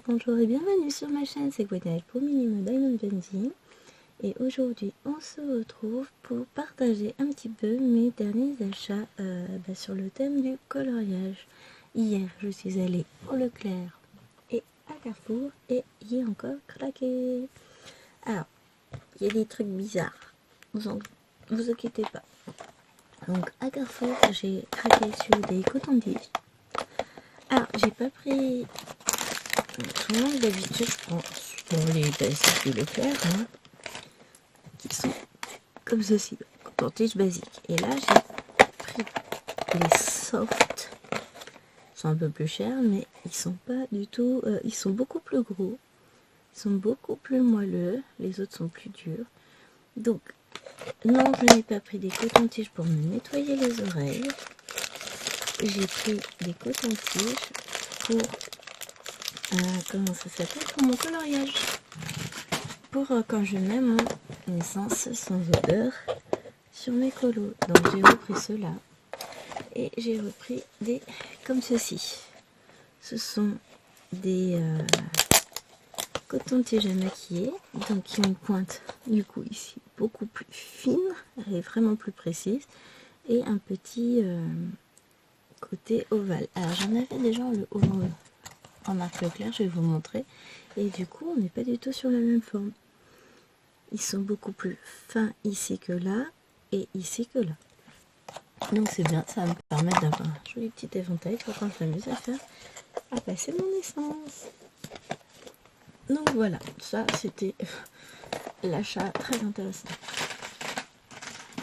Bonjour et bienvenue sur ma chaîne, c'est Gwenaëlle pour Minimo Diamond Painting. Et aujourd'hui on se retrouve pour partager un petit peu mes derniers achats sur le thème du coloriage. Hier je suis allée au Leclerc et à Carrefour et j'ai encore craqué. Alors il y a des trucs bizarres, vous inquiétez pas. Donc à Carrefour j'ai craqué sur des cotons-tiges. Alors j'ai pas pris... Souvent d'habitude je prends les basiques du Leclerc qui sont comme ceci, coton-tige basique. Et là j'ai pris les soft, ils sont un peu plus chers mais ils sont pas du tout, ils sont beaucoup plus gros, ils sont beaucoup plus moelleux, les autres sont plus durs. Donc non, je n'ai pas pris des cotons-tiges pour me nettoyer les oreilles, j'ai pris des cotons-tiges pour comment ça s'appelle, pour mon coloriage, pour quand je mets mon essence sans odeur sur mes colos. Donc j'ai repris ceux-là et j'ai repris des comme ceci. Ce sont des cotons-tiges à maquiller, donc qui ont une pointe du coup ici beaucoup plus fine, elle est vraiment plus précise, et un petit côté ovale. Alors j'en avais déjà en marque Leclerc, je vais vous montrer, et du coup on n'est pas du tout sur la même forme. Ils sont beaucoup plus fins ici que là et ici que là, donc c'est bien, ça va me permettre d'avoir un joli petit éventail pour quand je m'amuse à passer mon essence. Donc voilà, ça c'était l'achat très intéressant.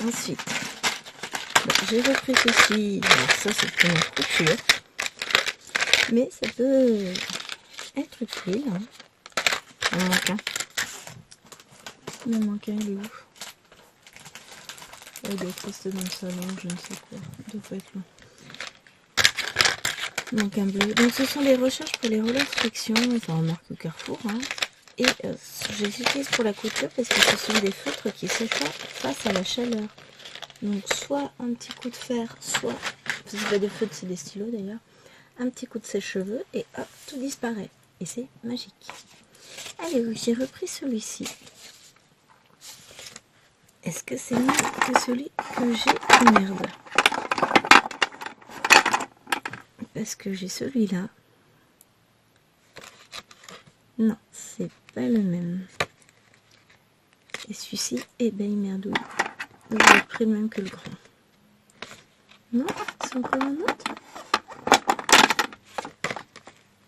Ensuite j'ai repris ceci, alors ça c'est pour une couture, mais ça peut être utile. Il me manque un. Il me manque un, il est où? Il doit être resté dans le salon, je ne sais quoi. Il doit pas être là. Il manque un bleu. Donc ce sont les recherches pour les relais de friction, enfin en marque Carrefour. Et je les utilise pour la couture parce que ce sont des feutres qui s'échauffent face à la chaleur. Donc soit un petit coup de fer, soit, c'est pas des feutres, c'est des stylos d'ailleurs, un petit coup de sèche-cheveux et hop, tout disparaît. Et c'est magique. Allez, oui, j'ai repris celui-ci. Est-ce que c'est mieux que celui que j'ai? Merde. Parce que j'ai celui-là. Non, c'est pas le même. Et celui-ci, eh ben il merdouille. Donc j'ai pris le même que le grand. Non, c'est encore un autre.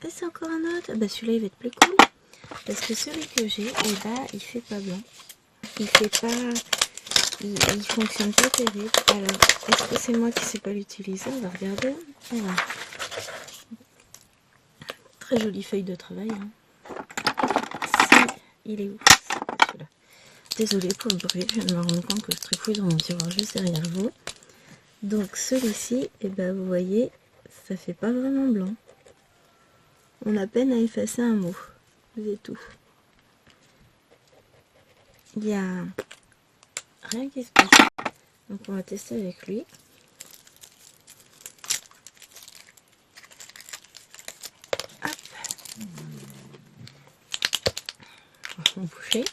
Et c'est encore un autre. Bah celui-là il va être plus cool. Parce que celui que j'ai, eh ben il fait pas blanc. Il fait pas... Il fonctionne pas terrible. Alors, est-ce que c'est moi qui sais pas l'utiliser? On va regarder. Voilà. Très jolie feuille de travail. Si, il est où? Celui-là. Désolée pour le bruit, je viens de me rendre compte que je trifouille dans mon tiroir juste derrière vous. Donc celui-ci, et ben vous voyez, ça fait pas vraiment blanc. On a peine à effacer un mot. C'est tout. Il y a rien qui se passe. Donc on va tester avec lui. Hop. On va bouger.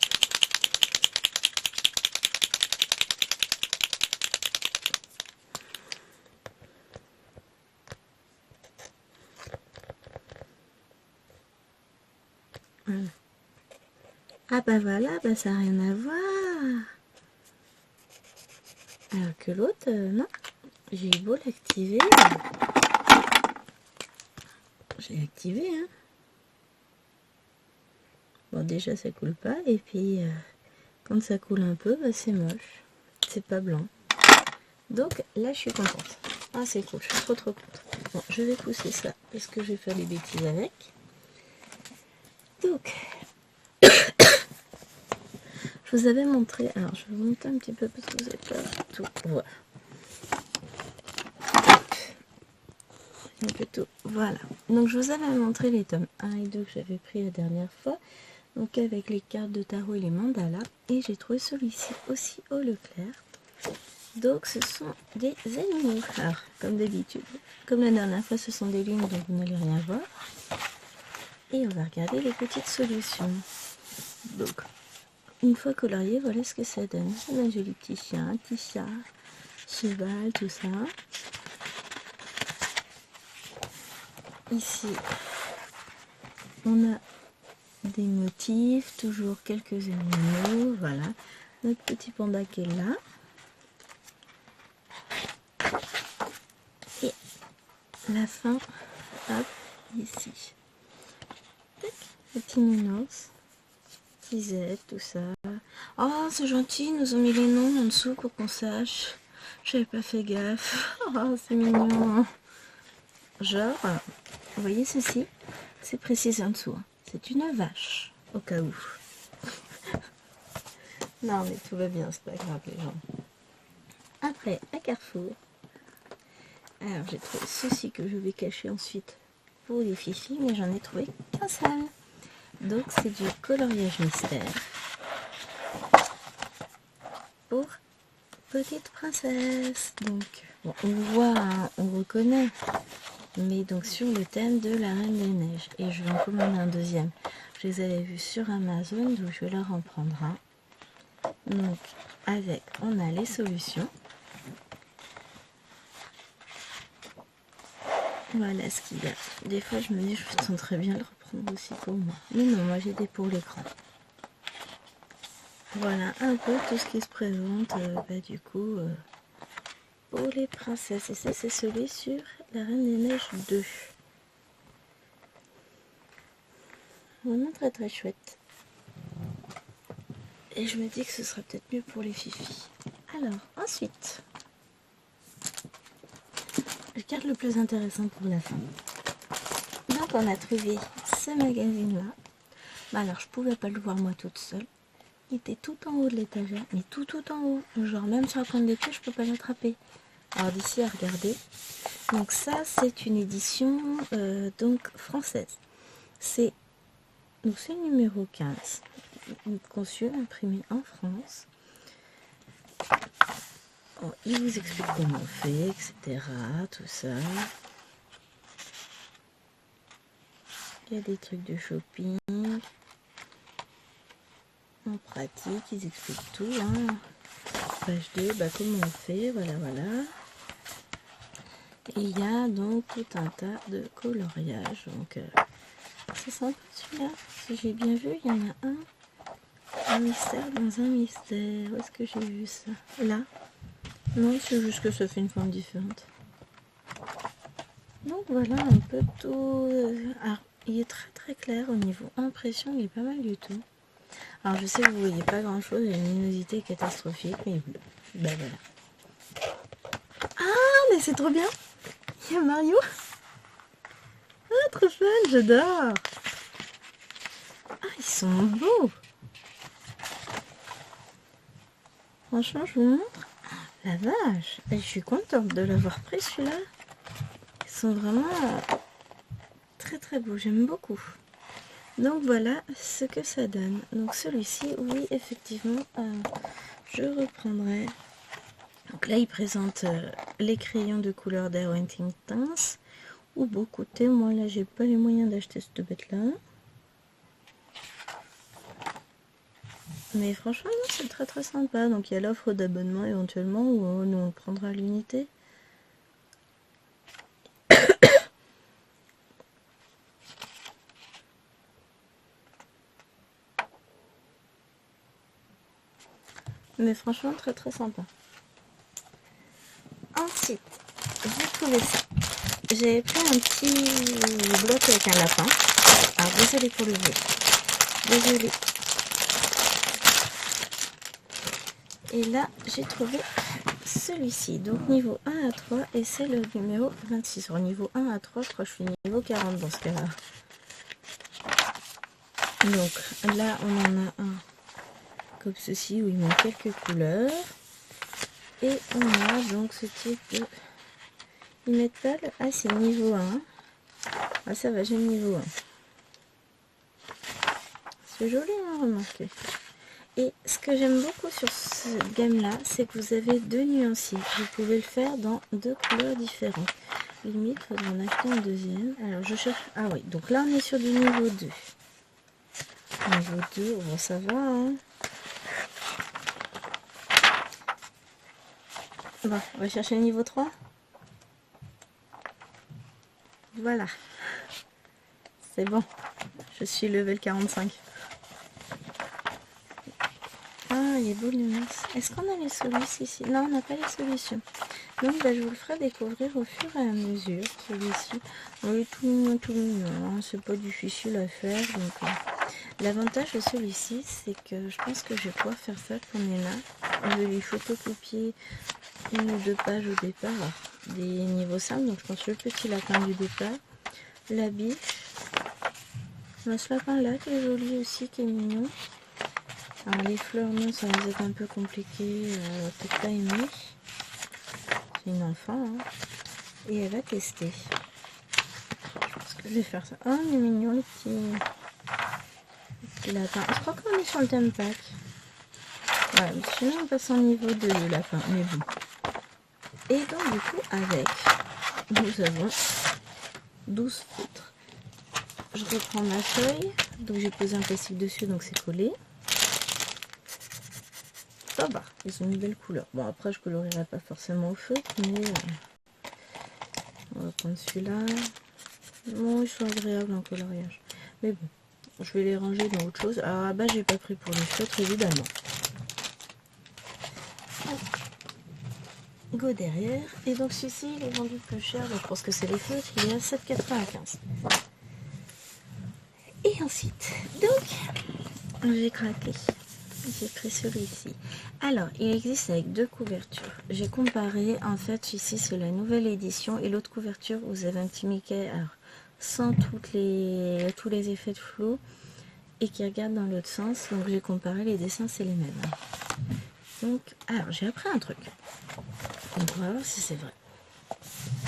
Voilà. Ah bah voilà, bah ça n'a rien à voir. Alors que l'autre, non. J'ai beau l'activer. J'ai activé, hein. Bon déjà ça coule pas, et puis quand ça coule un peu, bah, c'est moche. C'est pas blanc. Donc là je suis contente. Ah c'est cool, je suis trop contente. Bon, je vais pousser ça parce que je vais faire des bêtises avec. Donc je vous avais montré, alors je vais vous montrer un petit peu parce que vous n'avez pas tout. Voilà. plutôt, voilà. Donc je vous avais montré les tomes 1 et 2 que j'avais pris la dernière fois. Donc avec les cartes de tarot et les mandalas. Et j'ai trouvé celui-ci aussi au Leclerc. Donc ce sont des animaux. Alors comme d'habitude, comme la dernière fois ce sont des lignes donc vous n'allez rien voir. Et on va regarder les petites solutions. Donc une fois colorié, voilà ce que ça donne. On a un joli petit chien, un petit chat, cheval, tout ça. Ici, on a des motifs, toujours quelques animaux, voilà. Notre petit panda qui est là. Et la fin, hop, ici. Tac, le petit nounours, petit Z, tout ça. Oh, c'est gentil, ils nous ont mis les noms en dessous pour qu'on sache. J'avais pas fait gaffe. Oh, c'est mignon. Genre, vous voyez ceci, c'est précisé en dessous. C'est une vache, au cas où. Non, mais tout va bien, c'est pas grave, les gens. Après, à Carrefour. Alors, j'ai trouvé ceci que je vais cacher ensuite pour les fifis, mais j'en ai trouvé qu'un seul. Donc, c'est du coloriage mystère pour Petite Princesse. Donc, bon, on voit, hein, on reconnaît. Mais donc, sur le thème de la Reine des Neiges. Et je vais en commander un deuxième. Je les avais vus sur Amazon, donc je vais leur en prendre un. Donc, avec, on a les solutions. Voilà ce qu'il y a. Des fois, je me dis, je sens très bien le reprendre aussi pour moi. Mais non, moi, j'ai des pour l'écran. Voilà un peu tout ce qui se présente, du coup, pour les princesses. Et ça, c'est celui sur la Reine des Neiges 2. Vraiment très très chouette. Et je me dis que ce sera peut-être mieux pour les fifis. Alors, ensuite, je garde le plus intéressant pour la fin. Donc, on a trouvé ce magazine-là. Bah, alors, je pouvais pas le voir moi toute seule. Il était tout en haut de l'étagère, mais tout en haut. Genre, même sur la pointe des pieds, je peux pas l'attraper. Alors, d'ici à regarder. Donc, ça, c'est une édition donc française. C'est le numéro 15. Conçu, imprimé en France. Bon, il vous explique comment on fait, etc. Tout ça. Il y a des trucs de shopping. En pratique, ils expliquent tout. Hein. Page 2, comment on fait, voilà. Et il y a donc tout un tas de coloriages. Donc, c'est sympa celui-là. Si j'ai bien vu, il y en a un mystère dans un mystère. Où est-ce que j'ai vu ça? Là. Non, c'est juste que ça fait une forme différente. Donc voilà un peu tout. Alors, il est très très clair au niveau impression, il est pas mal du tout. Alors je sais que vous voyez pas grand chose, il y a une luminosité catastrophique, mais bon, ben voilà. Ah, mais c'est trop bien! Il y a Mario! Ah, trop fun, j'adore! Ah, ils sont beaux! Franchement, je vous montre. La vache! Et je suis contente de l'avoir pris celui-là. Ils sont vraiment très très beaux, j'aime beaucoup. Donc voilà ce que ça donne. Donc celui-ci, oui, effectivement, je reprendrai. Donc là, il présente les crayons de couleur d'Arwenting Tints. Ou beaucoup de thé. Moi, là, j'ai pas les moyens d'acheter cette bête-là. Mais franchement, c'est très très sympa. Donc il y a l'offre d'abonnement éventuellement où nous on prendra l'unité. Mais franchement, très très sympa. Ensuite, j'ai trouvé ça. J'ai pris un petit bloc avec un lapin. Alors, désolé pour le bruit. Désolé. Et là, j'ai trouvé celui-ci. Donc, niveau 1 à 3. Et c'est le numéro 26. Sur niveau 1 à 3, je crois que je suis niveau 40 dans ce cas-là. Donc, là, on en a un comme ceci où il manque quelques couleurs. Et on a donc ce type de... Ils mettent pas le... Ah, c'est niveau 1. Ah, ça va, j'ai le niveau 1. C'est joli, hein, remarquez. Et ce que j'aime beaucoup sur cette gamme-là, c'est que vous avez 2 nuanciers. Vous pouvez le faire dans 2 couleurs différentes. Limite, il faudra en acheter un deuxième. Alors, je cherche... Ah oui, donc là, on est sur du niveau 2. Niveau 2, bon, ça va, hein. Bon, on va chercher le niveau 3. Voilà. C'est bon. Je suis level 45. Ah, il est beau le nuance. Est-ce qu'on a les solutions ici? Non, on n'a pas les solutions. Donc, bah, je vous le ferai découvrir au fur et à mesure. Celui-ci, il est tout mignon. Hein. C'est pas difficile à faire. Donc, l'avantage de celui-ci, c'est que je pense que je vais pouvoir faire ça comme il y en a. Je vais lui photocopier 1 ou 2 pages au départ. Des niveaux simples. Donc, je pense le petit lapin du départ. La biche. Ce lapin-là qui est joli aussi, qui est mignon. Alors les fleurs, non, ça va être un peu compliqué, peut-être pas aimer. C'est une enfant, hein. Et elle va tester. Je pense que je vais faire ça. Oh, il est mignon le petit lapin. Je crois qu'on est sur le thème pack. Ouais, sinon on passe en niveau 2 le lapin, mais bon. Et donc du coup, avec, nous avons 12 feutres. Je reprends ma feuille. Donc j'ai posé un plastique dessus, donc c'est collé. Ça va, ils ont une belle couleur. Bon, après, je colorierai pas forcément au feu, mais on va prendre celui-là. Bon, ils sont agréables en coloriage. Mais bon, je vais les ranger dans autre chose. Alors, là-bas, j'ai pas pris pour les feutres, évidemment. Go derrière. Et donc, celui-ci, il est vendu plus cher. Donc, je pense que c'est les feutres. Il est à 7,95. Et ensuite, donc, j'ai craqué. J'ai pris celui-ci. Alors, il existe avec 2 couvertures. J'ai comparé, en fait, ici c'est la nouvelle édition et l'autre couverture, vous avez un petit Mickey, alors sans tous les effets de flou et qui regarde dans l'autre sens. Donc j'ai comparé, les dessins c'est les mêmes. Donc, alors j'ai appris un truc. Donc on va voir si c'est vrai.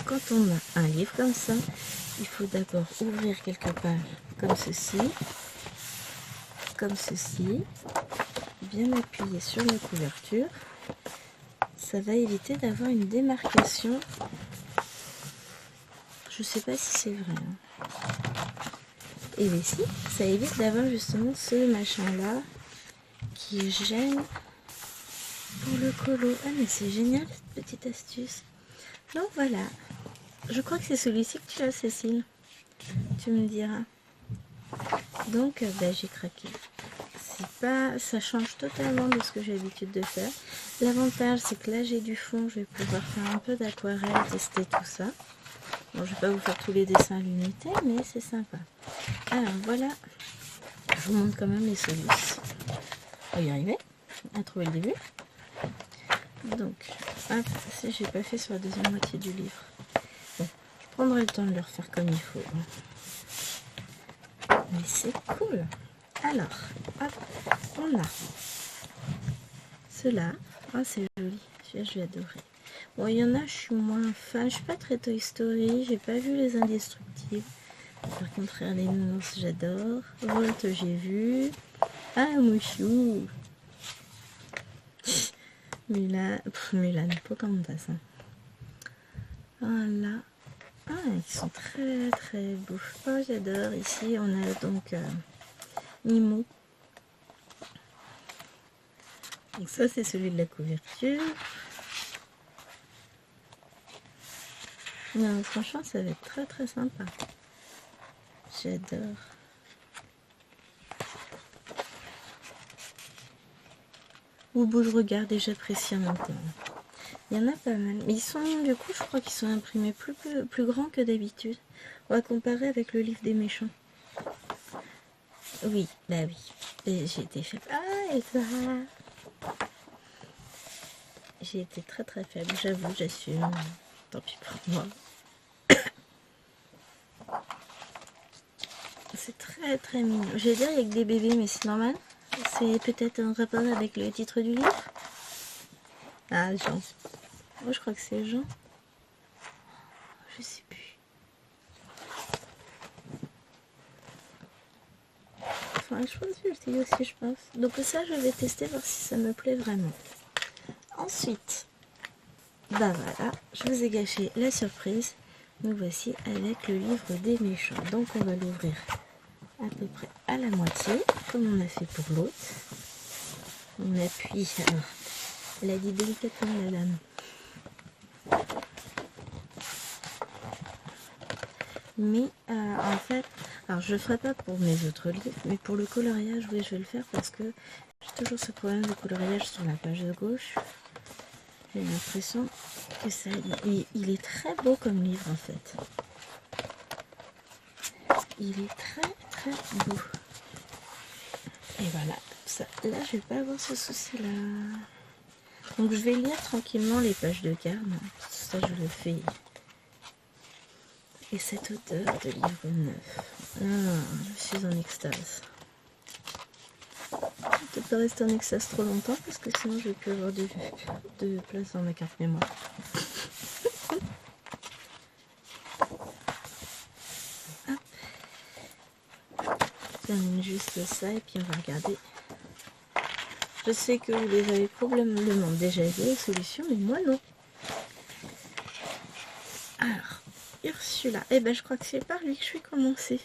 Quand on a un livre comme ça, il faut d'abord ouvrir quelques pages comme ceci. Comme ceci. Bien appuyer sur la couverture, ça va éviter d'avoir une démarcation. Je sais pas si c'est vrai, hein. Et ici, ça évite d'avoir justement ce machin là qui gêne pour le colo. Ah mais c'est génial cette petite astuce. Donc voilà, je crois que c'est celui-ci que tu as, Cécile, tu me diras. Donc bah, j'ai craqué. Pas, ça change totalement de ce que j'ai l'habitude de faire. L'avantage, c'est que là j'ai du fond, je vais pouvoir faire un peu d'aquarelle, tester tout ça. Bon, je vais pas vous faire tous les dessins à l'unité, mais c'est sympa. Alors voilà, je vous montre quand même les solutions. On va y arriver à trouver le début. Donc, hop, si j'ai pas fait sur la deuxième moitié du livre. Bon, je prendrai le temps de le refaire comme il faut. Mais c'est cool. Alors, hop, on a cela. Ah, c'est joli. Celui-là, je vais adorer. Bon, il y en a, je suis moins fan. Je suis pas très Toy Story. J'ai pas vu les Indestructibles. Par contre, les nounours, j'adore. Volt, j'ai vu. Ah, Mouchou. Mulan, Mulan, Pocahontas. Hein. Voilà. Ah, ils sont très très beaux. Oh, j'adore. Ici, on a donc Nemo. Donc ça, c'est celui de la couverture. Non, franchement, ça va être très très sympa. J'adore. Au bout, je regarde et j'apprécie en même temps. Il y en a pas mal. Mais ils sont, du coup, je crois qu'ils sont imprimés plus grands que d'habitude. On va comparer avec le livre des méchants. Oui, bah oui. Et j'ai été faible. Ah, et ça. J'ai été très très faible, j'avoue, j'assume. Tant pis pour moi. C'est très très mignon. Je vais dire avec des bébés, mais c'est normal. C'est peut-être un rapport avec le titre du livre. Ah, Jean. Moi, je crois que c'est Jean. Enfin, je pense Ulti aussi, je pense. Donc ça, je vais tester, voir si ça me plaît vraiment. Ensuite, bah voilà, je vous ai gâché la surprise. Nous voici avec le livre des méchants. Donc on va l'ouvrir à peu près à la moitié, comme on a fait pour l'autre. On appuie. Alors, elle a dit délicatement la dame. Mais en fait, alors je le ferai pas pour mes autres livres, mais pour le coloriage, oui, je vais le faire parce que j'ai toujours ce problème de coloriage sur la page de gauche. J'ai l'impression que ça, il est très beau comme livre en fait. Il est très très beau. Et voilà, ça, là je vais pas avoir ce souci là. Donc je vais lire tranquillement les pages de garde. Ça je le fais. Et cette odeur de livre neuf. Ah, je suis en extase. Je vais peut-être pas rester en extase trop longtemps parce que sinon je vais plus avoir de place dans ma carte mémoire. Hop. Je termine juste ça et puis on va regarder. Je sais que vous les avez probablement déjà vu les solutions, mais moi non. Alors, Ursula. Eh ben je crois que c'est par lui que je vais commencer.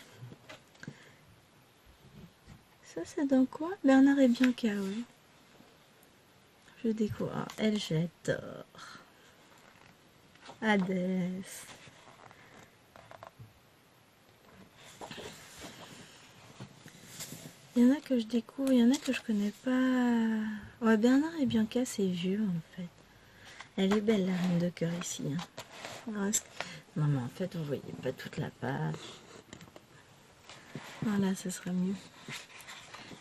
Ça c'est dans quoi? Bernard et Bianca, oui. Je découvre. Ah, elle, j'adore. Hadès. Il y en a que je découvre, il y en a que je connais pas. Ouais, Bernard et Bianca, c'est vieux en fait. Elle est belle la reine de cœur ici. Hein. Non mais en fait, vous voyez pas toute la page. Voilà, ce sera mieux.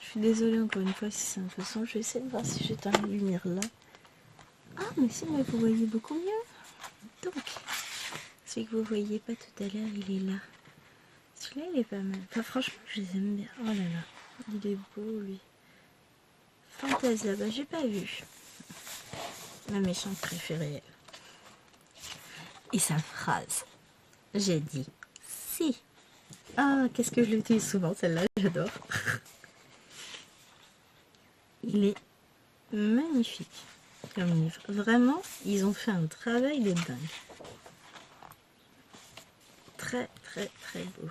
Je suis désolée encore une fois si c'est un peu sombre. Je vais essayer de voir si j'éteins la lumière là. Ah, mais si, mais vous voyez beaucoup mieux. Donc, celui que vous voyez pas tout à l'heure, il est là. Celui-là, il est pas mal. Enfin, franchement, je les aime bien. Oh là là, il est beau, lui. Fantasia, bah j'ai pas vu. Ma méchante préférée. Et sa phrase. J'ai dit si. Ah, qu'est-ce que je l'utilise souvent, celle-là, j'adore. Il est magnifique comme livre. Vraiment, ils ont fait un travail de dingue. Très, très, très beau.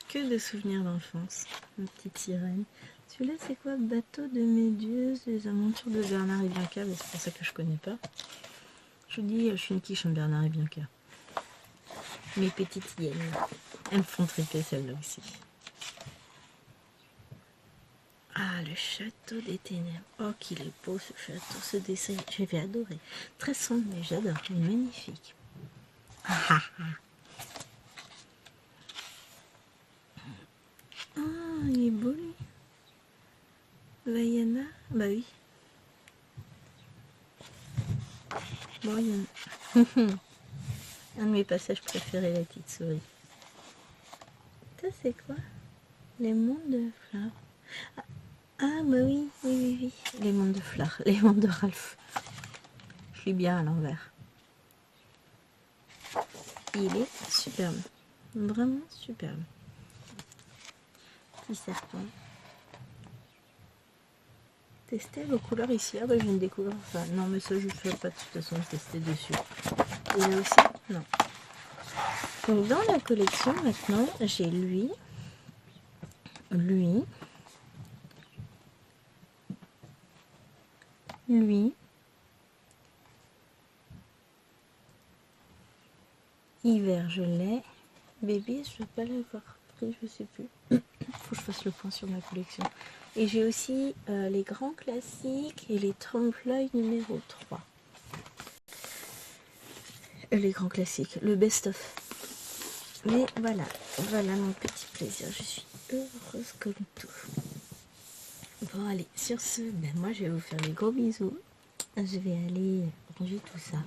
Que de souvenirs d'enfance, ma petite sirène. Celui-là, c'est quoi? Bateau de Méduse, les aventures de Bernard et Bianca. C'est pour ça que je connais pas. Je vous dis, je suis une quiche en Bernard et Bianca. Mes petites hyènes, elles me font triper celle-là aussi. Ah, le château des ténèbres. Oh, qu'il est beau ce château, ce dessin. Je vais adorer. Très sombre, mais j'adore. Il est magnifique. Ah, il est beau lui. Vaiana, bah oui. Bon, il y a un de mes passages préférés, la petite souris. Ça, c'est quoi? Les mondes de fleurs. Ah, bah oui, oui, oui, oui. Les mondes de fleurs, les mondes de Ralph. Je suis bien à l'envers. Il est superbe. Vraiment superbe. Petit serpent. Tester vos couleurs ici. Ah bah je viens de découvrir ça. Non mais ça je ne fais pas de toute façon tester dessus. Et là aussi, non. Donc dans la collection maintenant, j'ai lui, hiver je l'ai, bébé je ne vais pas l'avoir pris, je sais plus. Faut que je fasse le point sur ma collection. Et j'ai aussi les grands classiques et les trompe-l'œil numéro 3. Les grands classiques, le best-of. Mais voilà, voilà mon petit plaisir. Je suis heureuse comme tout. Bon allez, sur ce, ben moi je vais vous faire des gros bisous. Je vais aller ranger tout ça.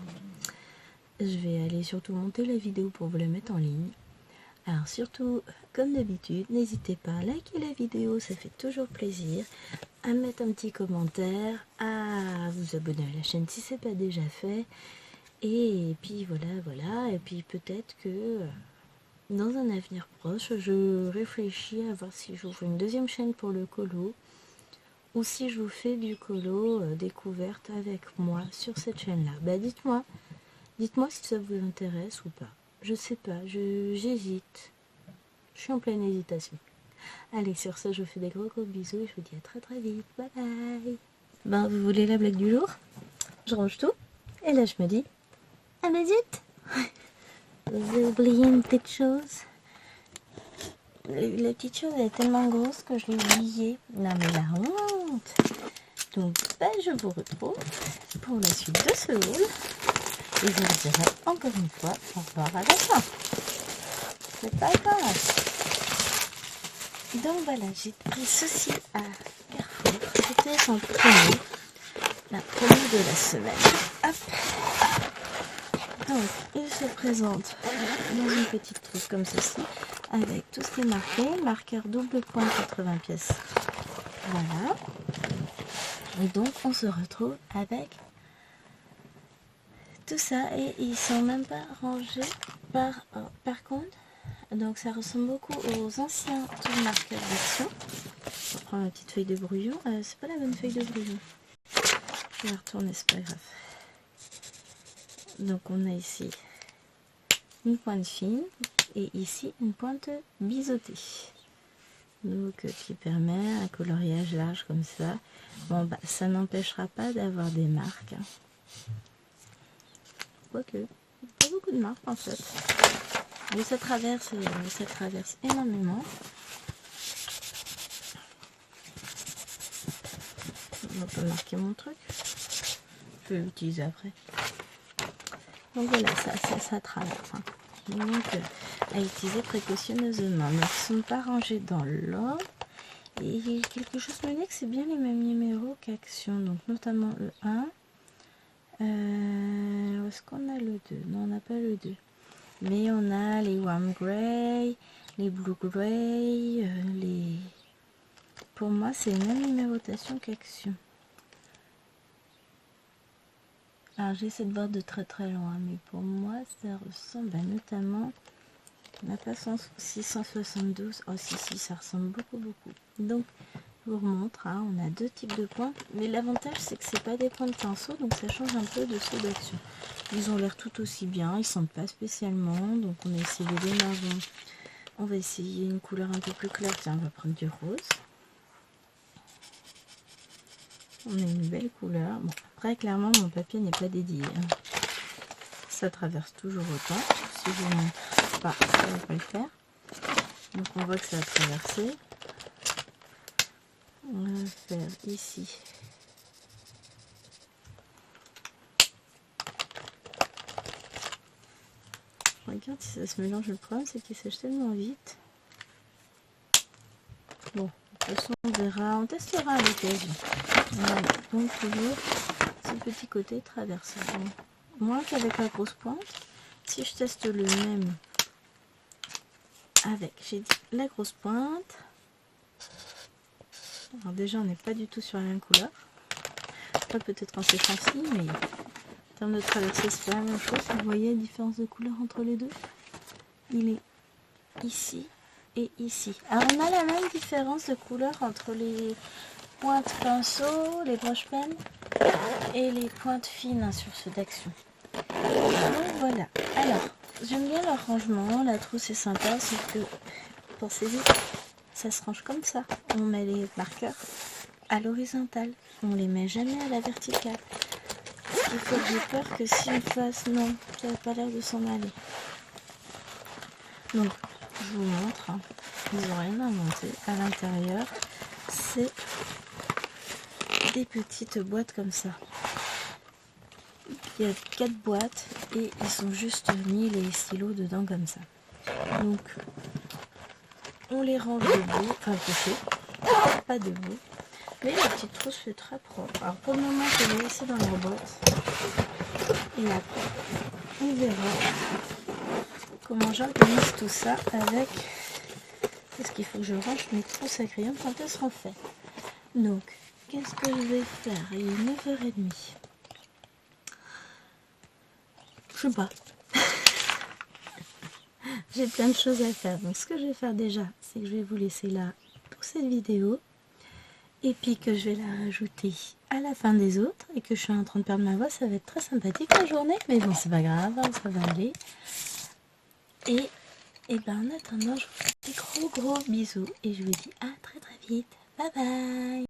Je vais aller surtout monter la vidéo pour vous la mettre en ligne. Alors surtout, comme d'habitude, n'hésitez pas à liker la vidéo, ça fait toujours plaisir. À mettre un petit commentaire, à vous abonner à la chaîne si ce n'est pas déjà fait. Et puis voilà, et puis peut-être que dans un avenir proche, je réfléchis à voir si j'ouvre une deuxième chaîne pour le colo ou si je vous fais du colo découverte avec moi sur cette chaîne-là. Bah dites-moi si ça vous intéresse ou pas. Je sais pas, j'hésite. Je suis en pleine hésitation. Allez, sur ce, je vous fais des gros bisous et je vous dis à très très vite. Bye bye. Ben, vous voulez la blague du jour? Je range tout. Et là, je me dis, ah mais zut, j'ai oublié une petite chose. La petite chose elle est tellement grosse que je l'ai oubliée. Non mais la honte. Donc, ben, je vous retrouve pour la suite de ce haul. Et je vous dirai encore une fois au revoir à la fin. C'est pas grave. Donc voilà, j'ai pris ceci à Carrefour. C'était en promo. La promo de la semaine. Hop. Donc, il se présente dans une petite trousse comme ceci, avec tout ce qui est marqué, marqueur double point 80 pièces. Voilà. Et donc, on se retrouve avec tout ça. Et ils sont même pas rangés par contre. Donc, ça ressemble beaucoup aux anciens marqueurs d'action. Je reprends ma petite feuille de brouillon. C'est pas la bonne feuille de brouillon. Je vais la retourner, c'est pas grave. Donc on a ici une pointe fine et ici une pointe biseautée. Donc qui permet un coloriage large comme ça. Bon bah ça n'empêchera pas d'avoir des marques. Quoique, pas beaucoup de marques en fait. Mais ça traverse énormément. On peut marquer mon truc. Je vais l'utiliser après. Donc voilà, ça traverse. Hein. Donc à utiliser précautionneusement. Donc ils ne sont pas rangés dans l'ordre. Et quelque chose me dit que c'est bien les mêmes numéros qu'Action. Donc notamment le 1. Où est-ce qu'on a le 2? Non, on n'a pas le 2. Mais on a les Warm Grey, les Blue Grey, les... Pour moi, c'est la même numérotation qu'Action. Alors j'essaie de voir de très très loin, mais pour moi ça ressemble à notamment, on n'a pas 672, oh si ça ressemble beaucoup. Donc je vous remontre, hein, on a deux types de points, mais l'avantage c'est que c'est pas des points de pinceau, donc ça change un peu de ceux d'Action. Ils ont l'air tout aussi bien, ils sentent pas spécialement, donc on a essayé des marrons, on va essayer une couleur un peu plus claire, tiens on va prendre du rose. On a une belle couleur. Bon, après, clairement, mon papier n'est pas dédié. Hein. Ça traverse toujours autant. Si je ne montre pas, ça ne va pas le faire. Donc, on voit que ça a traversé. On va faire ici. Regarde si ça se mélange. Le problème, c'est qu'il sèche tellement vite. Bon, de toute façon, on verra. On testera à l'occasion. Voilà. Donc, toujours ce petit côté traversé. Moins qu'avec la grosse pointe. Si je teste le même avec, j'ai dit, la grosse pointe. Alors déjà, on n'est pas du tout sur la même couleur. Après, peut-être en séchant-ci, mais en termes de traversée, c'est pas la même chose. Vous voyez la différence de couleur entre les deux? Il est ici et ici. Alors, on a la même différence de couleur entre les pointes pinceau, les broches pennes et les pointes fines hein, sur ceux d'Action. Donc voilà. Alors, j'aime bien leur rangement. La trousse est sympa, c'est que pensez-y, ça se range comme ça. On met les marqueurs à l'horizontale. On les met jamais à la verticale. Il faut que j'ai peur que s'ils fassent, non, ça n'a pas l'air de s'en aller. Donc, je vous montre. Hein. Ils n'ont rien inventé. À l'intérieur, c'est des petites boîtes comme ça. Il y a 4 boîtes et ils sont juste mis les stylos dedans comme ça. Donc, on les range debout, enfin couché, pas debout. Mais la petite trousse fait très propre. Alors pour le moment, je vais laisser dans leur boîte. Et après, on verra comment j'organise tout ça avec... Parce qu'il faut que je range mes trousses à crayon quand elles seront faites. Donc, qu'est-ce que je vais faire? Il est 9h30. Je sais pas. j'ai plein de choses à faire. Donc ce que je vais faire déjà, c'est que je vais vous laisser là pour cette vidéo. Et puis que je vais la rajouter à la fin des autres. Et que je suis en train de perdre ma voix. Ça va être très sympathique la journée. Mais bon, c'est pas grave, hein, ça va aller. Et ben en attendant, je vous fais des gros bisous. Et je vous dis à très vite. Bye bye.